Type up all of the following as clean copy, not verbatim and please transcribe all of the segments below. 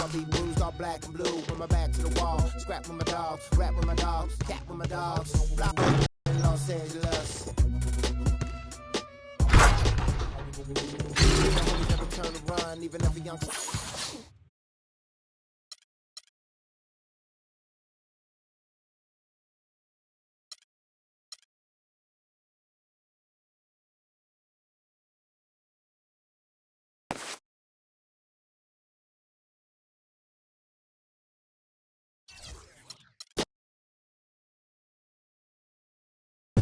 I'll be bruised all black and blue. With my back to the wall. Scrap with my dogs. Rap with my dogs. Cat with my dogs. Fly in Los Angeles. Never turn to run, even if a young.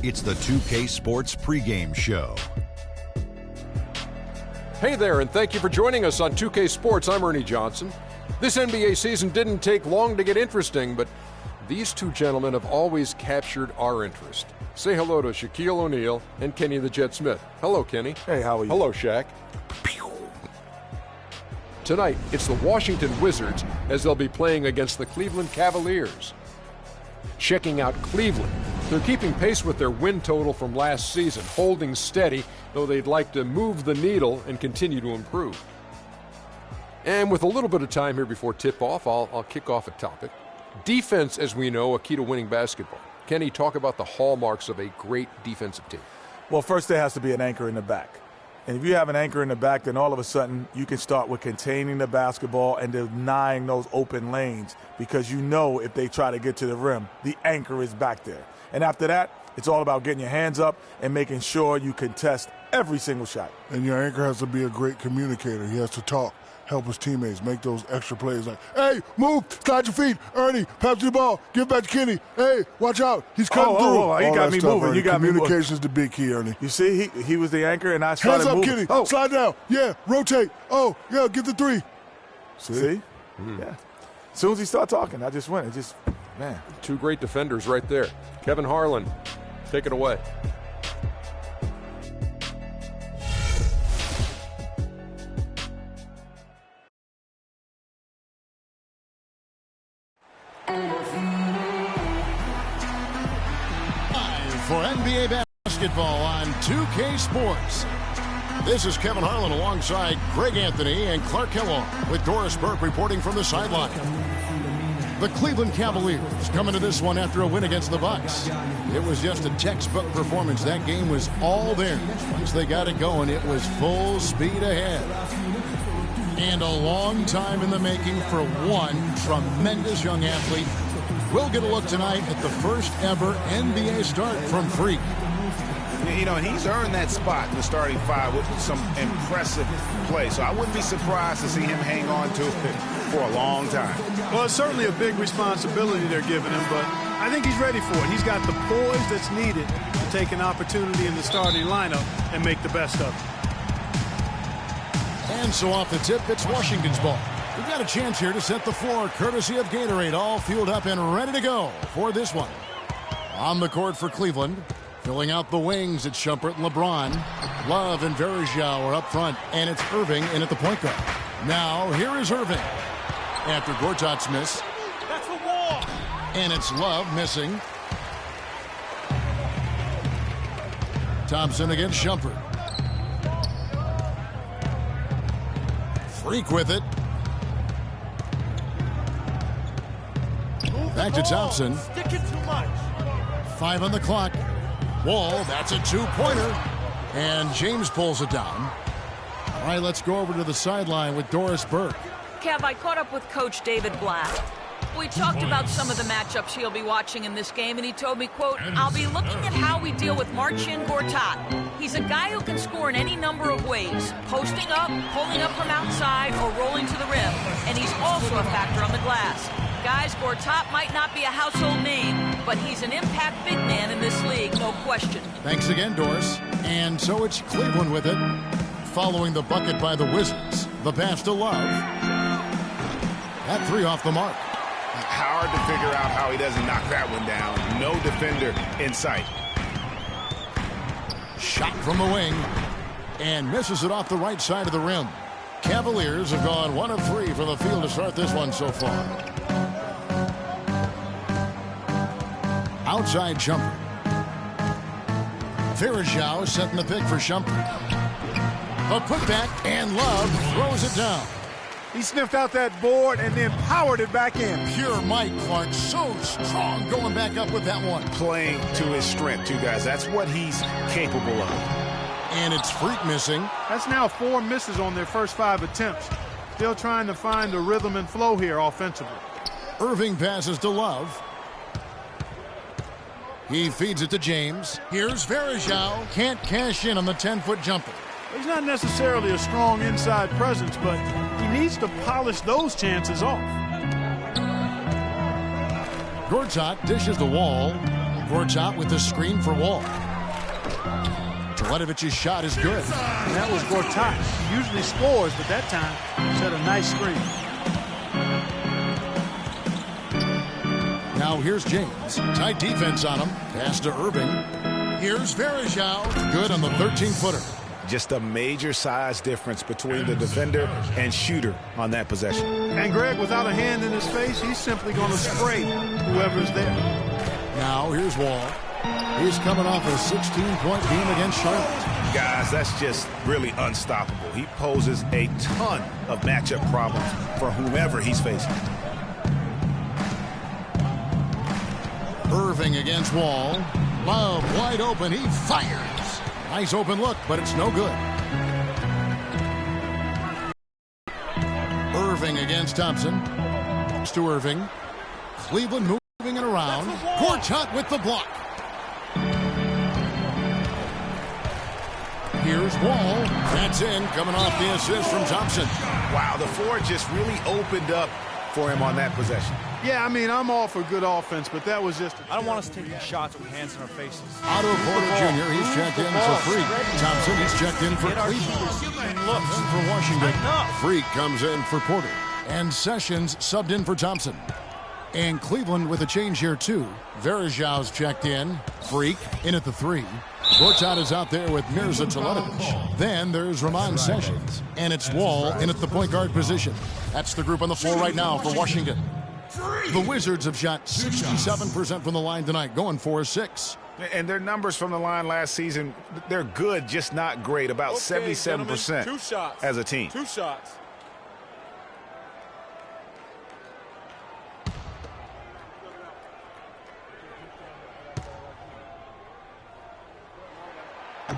It's the 2K Sports pregame show. Hey there, and thank you for joining us on 2K Sports. I'm Ernie Johnson. This NBA season didn't take long to get interesting, but these two gentlemen have always captured our interest. Say hello to Shaquille O'Neal and Kenny the Jet Smith. Hello, Kenny. Hey, how are you? Hello, Shaq. Tonight, it's the Washington Wizards as they'll be playing against the Cleveland Cavaliers. Checking out Cleveland. They're keeping pace with their win total from last season, holding steady, though they'd like to move the needle and continue to improve. And with a little bit of time here before tip-off, I'll kick off a topic. Defense, as we know, a key to winning basketball. Kenny, talk about the hallmarks of a great defensive team. Well, first there has to be an anchor in the back. And if you have an anchor in the back, then all of a sudden you can start with containing the basketball and denying those open lanes, because you know if they try to get to the rim, the anchor is back there. And after that, it's all about getting your hands up and making sure you contest every single shot. And your anchor has to be a great communicator. He has to talk, help his teammates, make those extra plays like, hey, move, slide your feet, Ernie, pass the ball, give back to Kenny, hey, watch out, he's coming through. Oh, you got me moving. Ernie. You got me moving. Communication is the big key, Ernie. You see, he was the anchor, and I started moving. moving. Hands up, Kenny, slide down, yeah, rotate, oh, yeah, get the three. See? Yeah. As soon as he started talking, I just went. It just, man. Two great defenders right there. Kevin Harlan, take it away. For NBA basketball on 2K Sports. This is Kevin Harlan alongside Greg Anthony and Clark Kellogg with Doris Burke reporting from the sideline. The Cleveland Cavaliers coming to this one after a win against the Bucks. It was just a textbook performance. That game was all there. Once they got it going, it was full speed ahead. And a long time in the making for one tremendous young athlete. We'll get a look tonight at the first ever NBA start from Freak. You know, he's earned that spot in the starting five with some impressive play. So I wouldn't be surprised to see him hang on to it for a long time. Well, it's certainly a big responsibility they're giving him, but I think he's ready for it. He's got the poise that's needed to take an opportunity in the starting lineup and make the best of it. And so off the tip, it's Washington's ball. We've got a chance here to set the floor, courtesy of Gatorade, all fueled up and ready to go for this one. On the court for Cleveland, filling out the wings, it's Shumpert and LeBron. Love and Verjao are up front, and it's Irving in at the point guard. Now, here is Irving. After Gortat's miss. That's the wall. And it's Love missing. Thompson against Shumpert. Freak with it. Back to Thompson. Sticking too much. 5 on the clock. Wall, that's a two-pointer. And James pulls it down. All right, let's go over to the sideline with Doris Burke. Kev, I caught up with Coach David Black. We talked about some of the matchups he'll be watching in this game, and he told me, quote, I'll be looking at how we deal with Marcin Gortat. He's a guy who can score in any number of ways, posting up, pulling up from outside, or rolling to the rim. And he's also a factor on the glass. Guys, Gortat might not be a household name, but he's an impact big man in this league, no question. Thanks again, Doris. And so it's Cleveland with it, following the bucket by the Wizards. The pass to Love. That three off the mark. Hard to figure out how he doesn't knock that one down. No defender in sight. Shot from the wing. And misses it off the right side of the rim. Cavaliers have gone 1 of 3 from the field to start this one so far. Outside Shumpert. Verjao setting the pick for Shumpert. A putback, and Love throws it down. He sniffed out that board and then powered it back in. Pure might, Clark. So strong going back up with that one. Playing to his strength, too, guys. That's what he's capable of. And it's Freak missing. That's now 4 misses on their first 5 attempts. Still trying to find the rhythm and flow here offensively. Irving passes to Love. He feeds it to James. Here's Varejao. Can't cash in on the 10-foot jumper. He's not necessarily a strong inside presence, but he needs to polish those chances off. Gortat dishes the Wall. Gortat with the screen for Wall. Teletovich's shot is good. And that was Gortat. He usually scores, but that time set a nice screen. Now here's James. Tight defense on him. Pass to Irving. Here's Varejao. Good on the 13-footer. Just a major size difference between the defender and shooter on that possession. And Greg, without a hand in his face, he's simply going to spray whoever's there. Now here's Wall. He's coming off a 16-point game against Charlotte. Guys, that's just really unstoppable. He poses a ton of matchup problems for whomever he's facing. Irving against Wall. Love wide open. He fires. Nice open look, but it's no good. Irving against Thompson. To Irving. Cleveland moving it around. Gortat with the block. Here's Wall. That's in, coming off the assist from Thompson. Wow, the floor just really opened up for him on that possession. Yeah, I mean, I'm all for good offense, but that was just... I don't want us taking shots with hands in our faces. Otto Porter Jr., he's checked in for Freak. Thompson, he's checked in for Cleveland. And for Washington, Freak comes in for Porter. And Sessions subbed in for Thompson. And Cleveland with a change here, too. Varejao's checked in. Freak in at the 3. Gortat is out there with Mirza Teletovic. Then there's Ramon Sessions. And it's Wall in at the point guard position. That's the group on the floor right now for Washington. The Wizards have shot 67% from the line tonight, going 4-6. And their numbers from the line last season, they're good, just not great. About 77% as a team. 2 shots.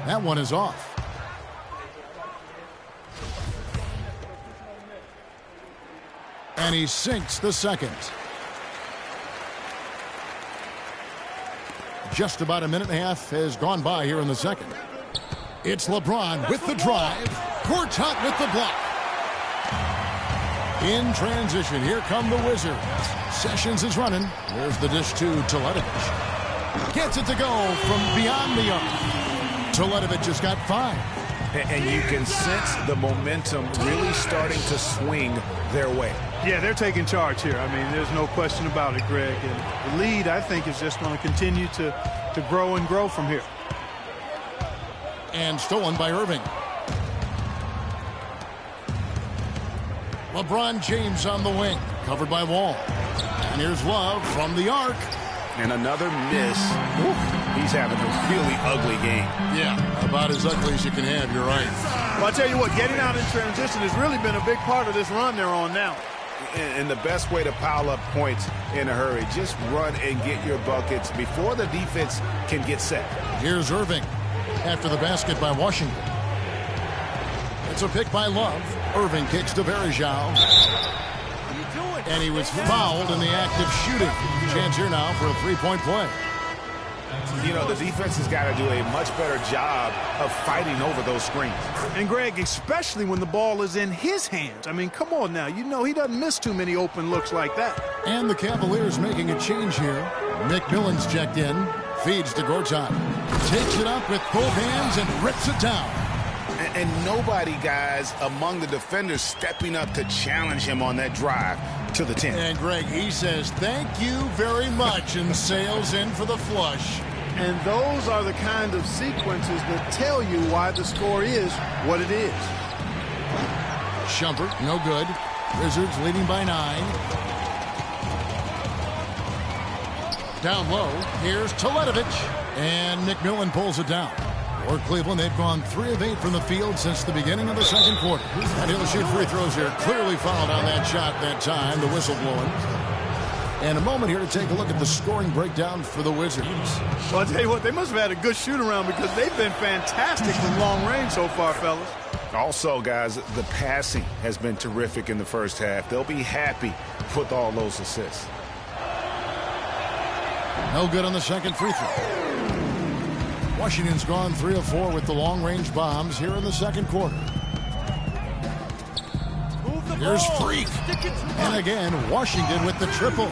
That one is off. And he sinks the second. Just about a minute and a half has gone by here in the second. It's LeBron with the drive. Gortat with the block. In transition, here come the Wizards. Sessions is running. There's the dish to Teletovic. Gets it to go from beyond the arc. Teletovic just got 5. And you can sense the momentum really starting to swing their way. Yeah, they're taking charge here. I mean, there's no question about it, Greg. And the lead, I think, is just going to continue to grow and grow from here. And stolen by Irving. LeBron James on the wing, covered by Wall. And here's Love from the arc. And another miss. He's having a really ugly game. Yeah, about as ugly as you can have, you're right. Well, I tell you what, getting out in transition has really been a big part of this run they're on now. And the best way to pile up points in a hurry, just run and get your buckets before the defense can get set. Here's Irving after the basket by Washington. It's a pick by Love. Irving kicks to Varejao. And he was fouled in the act of shooting. Chance here now for a 3-point play. You know, the defense has got to do a much better job of fighting over those screens. And, Greg, especially when the ball is in his hands. I mean, come on now. You know he doesn't miss too many open looks like that. And the Cavaliers making a change here. McMillan's checked in. Feeds to Gortat. Takes it up with both hands and rips it down. And nobody, guys, among the defenders stepping up to challenge him on that drive to the 10. And, Greg, he says, thank you very much, and sails in for the flush. And those are the kind of sequences that tell you why the score is what it is. Shumpert, no good. Wizards leading by 9. Down low, here's Teletovic. And McMillan pulls it down. For Cleveland, they've gone 3 of 8 from the field since the beginning of the second quarter. And he'll shoot free throws here. Clearly fouled on that shot that time, the whistle blowing. And a moment here to take a look at the scoring breakdown for the Wizards. Well, I'll tell you what, they must have had a good shoot-around because they've been fantastic from long range so far, fellas. Also, guys, the passing has been terrific in the first half. They'll be happy with all those assists. No good on the second free throw. Washington's gone 3 of 4 with the long-range bombs here in the second quarter. Here's Freak. And again, Washington with the triple.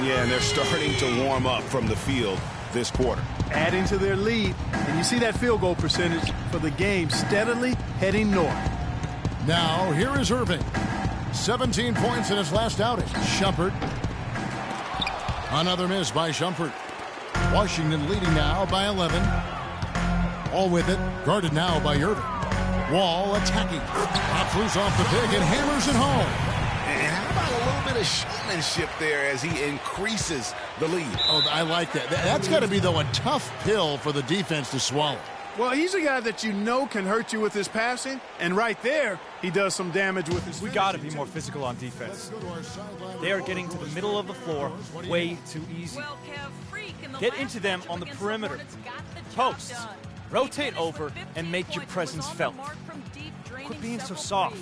Yeah, and they're starting to warm up from the field this quarter. Adding to their lead, and you see that field goal percentage for the game steadily heading north. Now, here is Irving. 17 points in his last outing. Shumpert. Another miss by Shumpert. Washington leading now by 11. All with it. Guarded now by Irving. Wall attacking. Pops loose off the pick and hammers it home. And how about a little bit of showmanship there as he increases the lead? Oh, I like that. That's got to be, though, a tough pill for the defense to swallow. Well, he's a guy that you know can hurt you with his passing, and right there, he does some damage with his We got to be more physical on defense. They are getting to the middle of the floor way too easy. Get into them on the perimeter. Post. Rotate over and make your presence felt. Quit being so soft.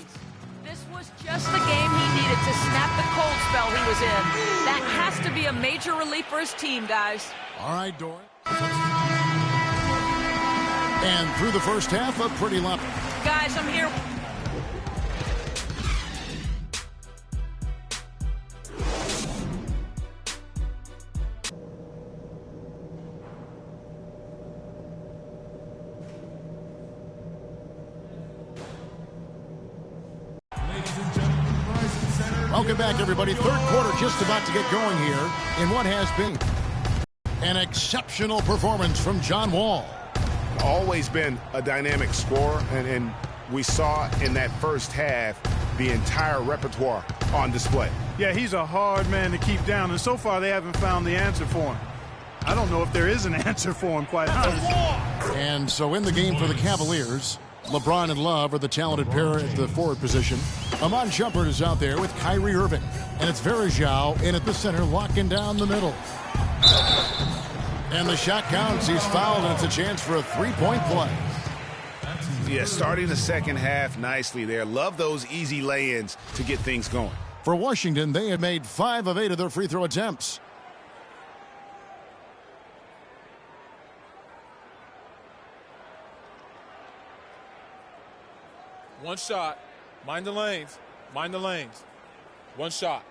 This was just the game he needed to snap the cold spell he was in. That has to be a major relief for his team, guys. All right, Doran. And through the first half, a pretty level. Guys, I'm here. Welcome back, everybody. Third quarter just about to get going here in what has been an exceptional performance from John Wall. Always been a dynamic scorer, and we saw in that first half the entire repertoire on display. Yeah, he's a hard man to keep down, and so far they haven't found the answer for him. I don't know if there is an answer for him, quite honestly. And so in the game for the Cavaliers, LeBron and Love are the talented pair at the forward position. Amon Shumpert is out there with Kyrie Irving. And it's Varejao in at the center, locking down the middle. And the shot counts. He's fouled, and it's a chance for a three-point play. Yeah, starting the second half nicely there. Love those easy lay-ins to get things going. For Washington, they have made 5 of 8 of their free throw attempts. One shot. Mind the lanes. Mind the lanes. One shot.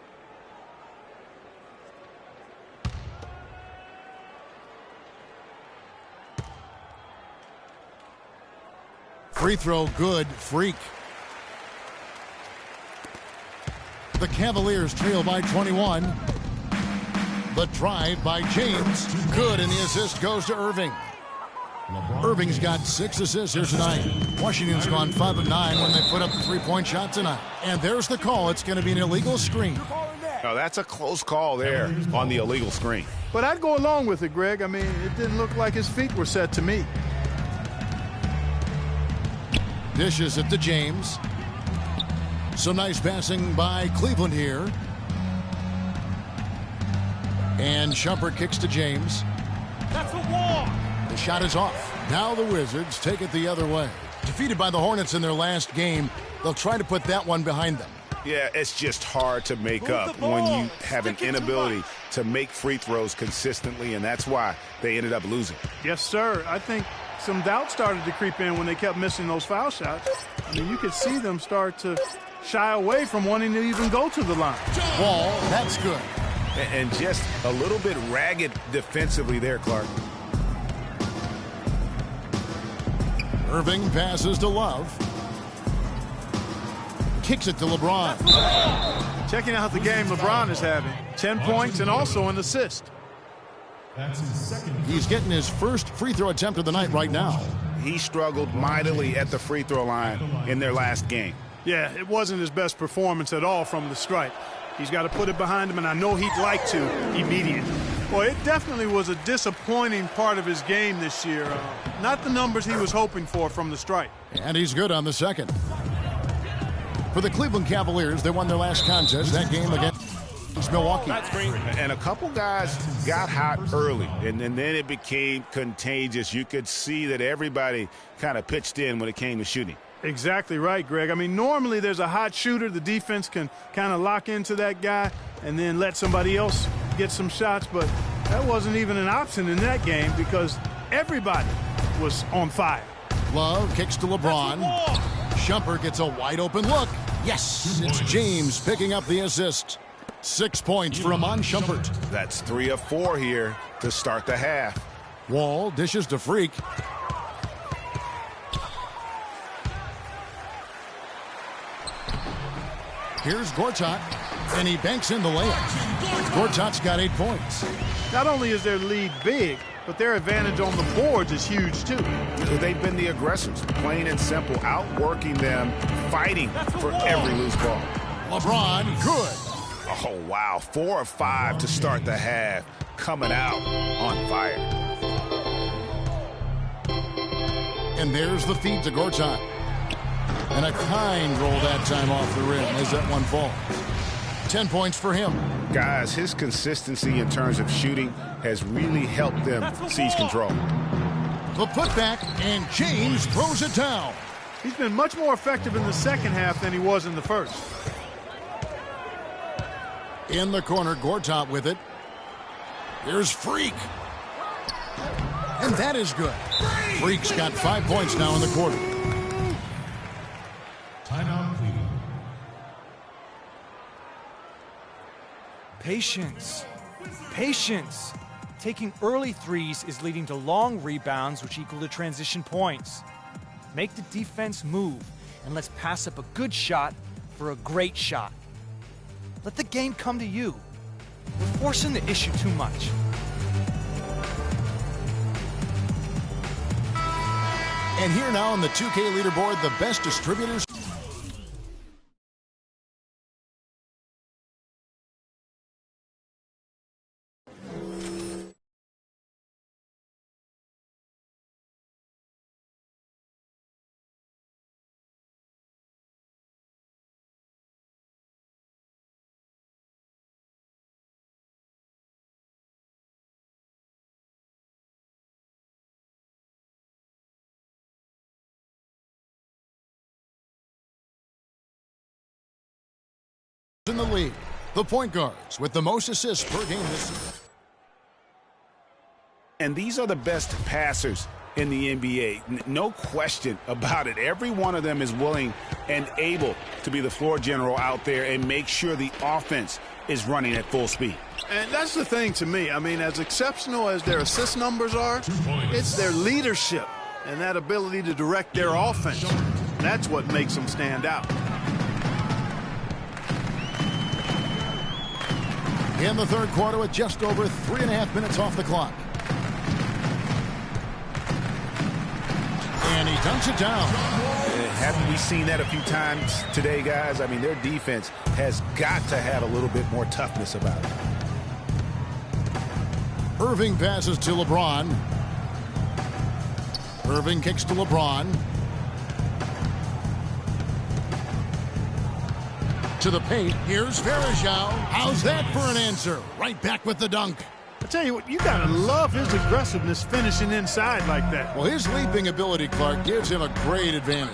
Free throw good. Freak. The Cavaliers trail by 21. The drive by James. Good, and the assist goes to Irving. Irving's got 6 assists here tonight. Washington's gone 5 of 9 when they put up the three-point shot tonight. And there's the call. It's going to be an illegal screen. Oh, that's a close call there on the illegal screen. But I'd go along with it, Greg. I mean, it didn't look like his feet were set to me. Dishes it to James. Some nice passing by Cleveland here. And Shumpert kicks to James. That's a walk. The shot is off. Now the Wizards take it the other way. Defeated by the Hornets in their last game, they'll try to put that one behind them. Yeah, it's just hard to make up when you have an inability to make free throws consistently, and that's why they ended up losing. Yes, sir. I think some doubt started to creep in when they kept missing those foul shots. I mean, you could see them start to shy away from wanting to even go to the line. Wall, that's good. And just a little bit ragged defensively there, Clark. Irving passes to Love. Kicks it to LeBron. Checking out the game LeBron is having. 10 points and also an assist. He's getting his first free throw attempt of the night right now. He struggled mightily at the free throw line in their last game. Yeah, it wasn't his best performance at all from the stripe. He's got to put it behind him, and I know he'd like to immediately. Well, it definitely was a disappointing part of his game this year. Not the numbers he was hoping for from the stripe. And he's good on the second. For the Cleveland Cavaliers, they won their last contest, that game against Milwaukee. And a couple guys got hot early, and then it became contagious. You could see that everybody kind of pitched in when it came to shooting. Exactly right, Greg. I mean, normally there's a hot shooter. The defense can kind of lock into that guy and then let somebody else get some shots, but that wasn't even an option in that game because everybody was on fire. Love kicks to LeBron. Shumpert gets a wide open look. Yes, it's James picking up the assist. 6 points for Amon Shumpert. That's 3 of 4 here to start the half. Wall dishes to Freak. Here's Gortat, and he banks in the layup. Gortat's got 8 points. Not only is their lead big, but their advantage on the boards is huge, too. They've been the aggressors, plain and simple, outworking them, fighting for every loose ball. LeBron, good. Oh, wow. 4 of 5 to start the half, coming out on fire. And there's the feed to Gortat. And a kind roll that time off the rim as that one falls. 10 points for him. Guys, his consistency in terms of shooting has really helped them seize control. The putback, and James throws it down. He's been much more effective in the second half than he was in the first. In the corner, Gortat with it. Here's Freak. And that is good. Freak's got 5 points now in the quarter. Timeout, Cleveland. Patience. Patience. Taking early threes is leading to long rebounds, which equal to transition points. Make the defense move, and let's pass up a good shot for a great shot. Let the game come to you. We're forcing the issue too much. And here now on the 2K leaderboard, the best distributors. In the league, the point guards with the most assists per game this season. And these are the best passers in the NBA. No question about it. Every one of them is willing and able to be the floor general out there and make sure the offense is running at full speed. And that's the thing to me. I mean, as exceptional as their assist numbers are, it's their leadership and that ability to direct their offense. That's what makes them stand out. In the third quarter with just over 3.5 minutes off the clock. And he dunks it down. Haven't we seen that a few times today, guys? I mean, their defense has got to have a little bit more toughness about it. Irving passes to LeBron. Irving kicks to LeBron. To the paint. Here's Varejao. How's that for an answer? Right back with the dunk. I tell you what, you got to love his aggressiveness finishing inside like that. Well, his leaping ability, Clark, gives him a great advantage.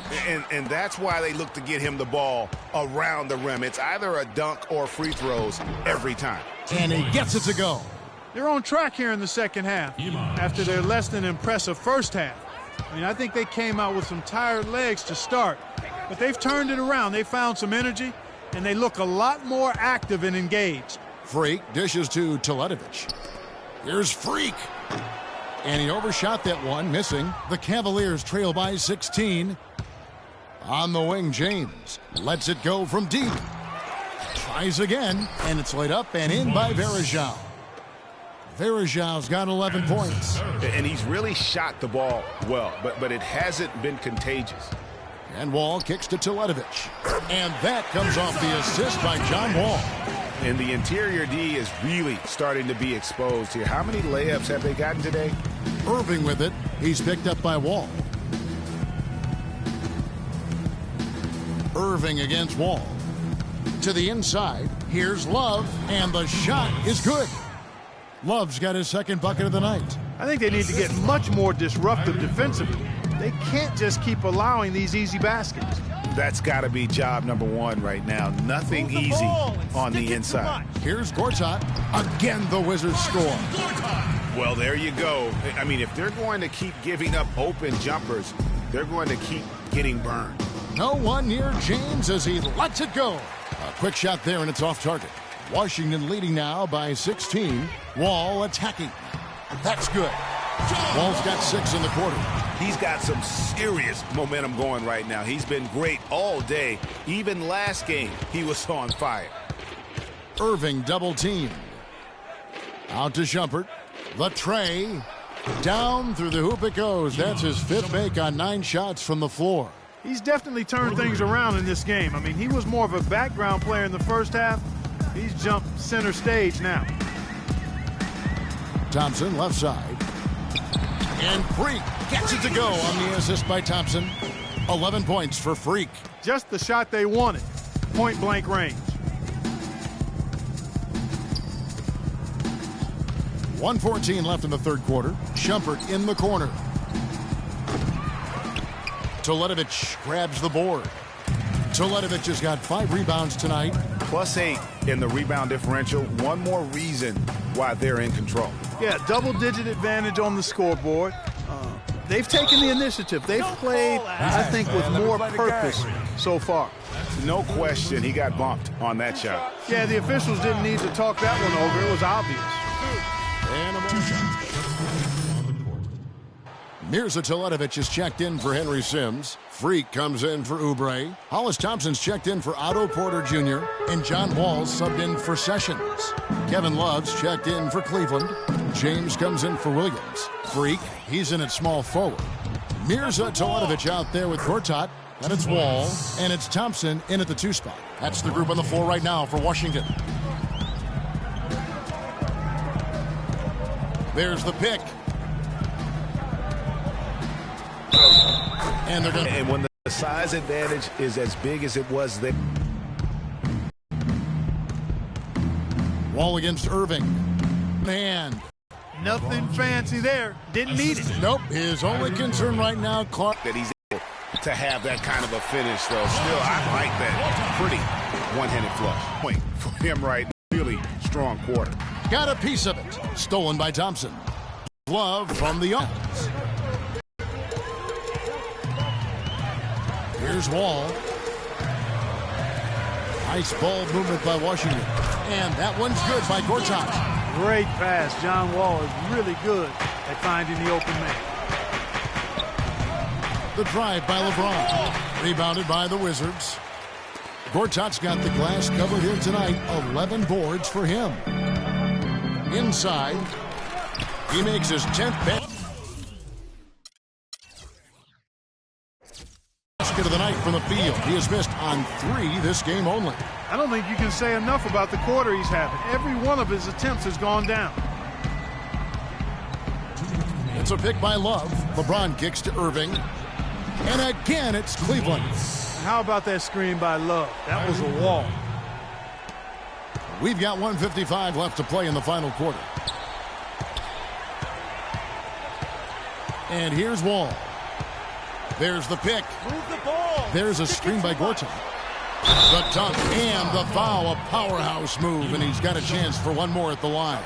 And that's why they look to get him the ball around the rim. It's either a dunk or free throws every time. And he gets it to go. They're on track here in the second half after their less than impressive first half. I mean, I think they came out with some tired legs to start, but they've turned it around. They found some energy, and they look a lot more active and engaged. Freak dishes to Teletovic. Here's Freak. And he overshot that one, missing. The Cavaliers trail by 16. On the wing, James lets it go from deep. Tries again, and it's laid up and in by Varejao. Varejao's got 11 points. And he's really shot the ball well, but it hasn't been contagious. And Wall kicks to Teletovic. And that comes off the assist by John Wall. And the interior D is really starting to be exposed here. How many layups have they gotten today? Irving with it. He's picked up by Wall. Irving against Wall. To the inside. Here's Love. And the shot is good. Love's got his second bucket of the night. I think they need to get much more disruptive defensively. They can't just keep allowing these easy baskets. That's got to be job number one right now. Nothing easy on the inside. Here's Gortat. Again, the Wizards score. Well, there you go. I mean, if they're going to keep giving up open jumpers, they're going to keep getting burned. No one near James as he lets it go. A quick shot there, and it's off target. Washington leading now by 16. Wall attacking. That's good. Wall's got 6 in the quarter. He's got some serious momentum going right now. He's been great all day. Even last game, he was on fire. Irving double teamed. Out to Shumpert. The tray. Down through the hoop it goes. That's his 5th make on 9 shots from the floor. He's definitely turned things around in this game. I mean, he was more of a background player in the first half. He's jumped center stage now. Thompson left side. And Freak gets it to go on the assist by Thompson. 11 points for Freak. Just the shot they wanted. Point blank range. 1:14 left in the third quarter. Shumpert in the corner. Teletovic grabs the board. Teletovic has got 5 rebounds tonight. +8 in the rebound differential. One more reason why they're in control. Yeah, double-digit advantage on the scoreboard. They've taken the initiative. They've played, I think, with more purpose so far. No question he got bumped on that shot. Yeah, the officials didn't need to talk that one over. It was obvious. And a 2 shots. Mirza Teletovic is checked in for Henry Sims. Freak comes in for Oubre. Hollis Thompson's checked in for Otto Porter Jr. And John Wall's subbed in for Sessions. Kevin Love's checked in for Cleveland. James comes in for Williams. Freak, he's in at small forward. Mirza Teletovic out there with Gortat. And it's Wall. And it's Thompson in at the 2 spot. That's the group on the floor right now for Washington. There's the pick. And they're going. And when the size advantage is as big as it was there. Wall against Irving. Man. Nothing fancy there. Didn't need it. Nope. His only concern right now, Clark. That he's able to have that kind of a finish, though. Still, I like that. Pretty one-handed flush. Point for him right now. Really strong quarter. Got a piece of it. Stolen by Thompson. Love from the arms. Here's Wall. Nice ball movement by Washington. And that one's good by Gortat. Great pass. John Wall is really good at finding the open man. The drive by LeBron. Rebounded by the Wizards. Gortat's got the glass covered here tonight. 11 boards for him. Inside. He makes his 10th bet. Basket of the night from the field. He has missed on 3 this game only. I don't think you can say enough about the quarter he's having. Every one of his attempts has gone down. It's a pick by Love. LeBron kicks to Irving. And again, it's Cleveland. How about that screen by Love? That was a wall. We've got 1:55 left to play in the final quarter. And here's Wall. There's the pick. Move the ball. There's a screen by Gortat. The dunk and the foul. A powerhouse move, and he's got a chance for one more at the line.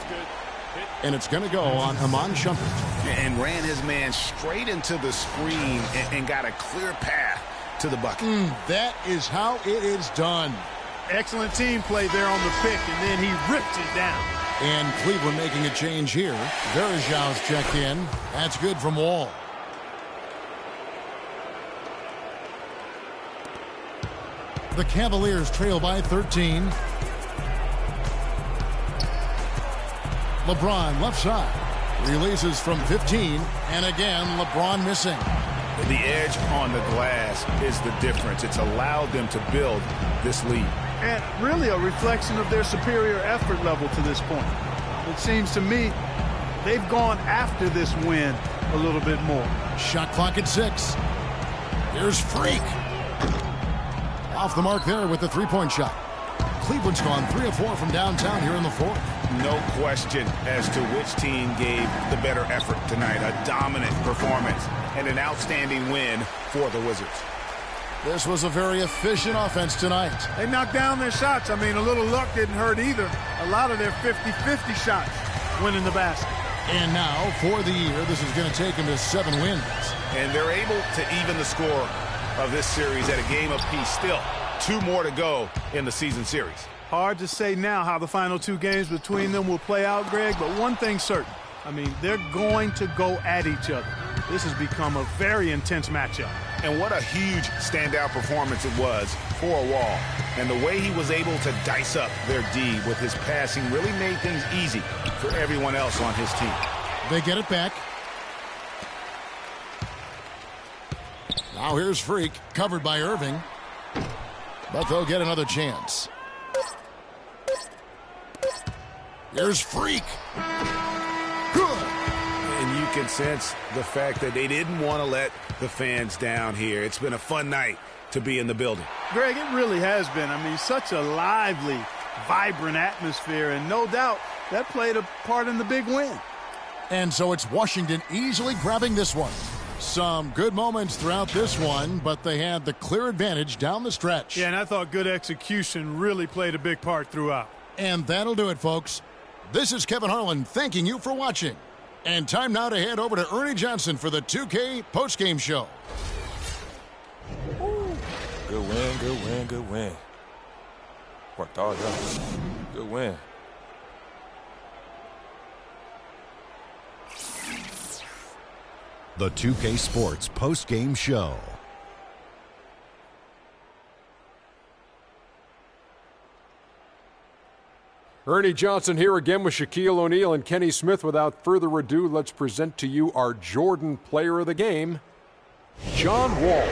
And it's going to go on Iman Shumpert. And ran his man straight into the screen and got a clear path to the bucket. That is how it is done. Excellent team play there on the pick, and then he ripped it down. And Cleveland making a change here. Verajau's checked in. That's good from Wall. The Cavaliers trail by 13. LeBron left side. Releases from 15. And again, LeBron missing. The edge on the glass is the difference. It's allowed them to build this lead. and really a reflection of their superior effort level to this point. It seems to me they've gone after this win a little bit more. Shot clock at 6. Here's Freak. Off the mark there with the three-point shot. Cleveland's gone 3 of 4 from downtown here in the fourth. No question as to which team gave the better effort tonight. A dominant performance and an outstanding win for the Wizards. This was a very efficient offense tonight. They knocked down their shots. I mean, a little luck didn't hurt either. A lot of their 50-50 shots went in the basket. And now, for the year, this is going to take them to 7 wins. And they're able to even the score of this series at a game apiece. Still, 2 more to go in the season series. Hard to say now how the final 2 games between them will play out, Greg, but one thing's certain. I mean, they're going to go at each other. This has become a very intense matchup. And what a huge standout performance it was for Wall. And the way he was able to dice up their D with his passing really made things easy for everyone else on his team. They get it back. Now here's Freak, covered by Irving. But they'll get another chance. Here's Freak. Good. And you can sense the fact that they didn't want to let the fans down here. It's been a fun night to be in the building. Greg, it really has been. I mean, such a lively, vibrant atmosphere, and no doubt that played a part in the big win. And so it's Washington easily grabbing this one. Some good moments throughout this one, but they had the clear advantage down the stretch. Yeah, and I thought good execution really played a big part throughout. And that'll do it, folks. This is Kevin Harlan thanking you for watching. And time now to head over to Ernie Johnson for the 2K postgame show. Good win, good win, good win. Worked hard, y'all. Good win. The 2K Sports post-game show. Ernie Johnson here again with Shaquille O'Neal and Kenny Smith. Without further ado, let's present to you our Jordan player of the game, John Wall.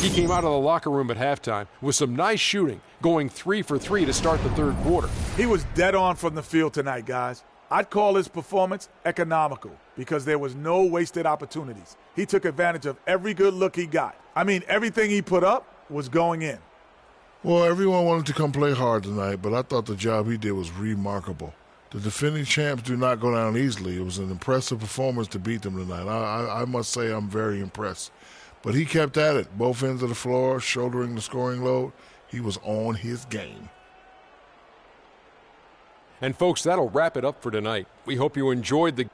He came out of the locker room at halftime with some nice shooting, going 3 for 3 to start the third quarter. He was dead on from the field tonight, guys. I'd call his performance economical because there was no wasted opportunities. He took advantage of every good look he got. I mean, everything he put up was going in. Well, everyone wanted to come play hard tonight, but I thought the job he did was remarkable. The defending champs do not go down easily. It was an impressive performance to beat them tonight. I must say I'm very impressed. But he kept at it, both ends of the floor, shouldering the scoring load. He was on his game. And folks, that'll wrap it up for tonight. We hope you enjoyed the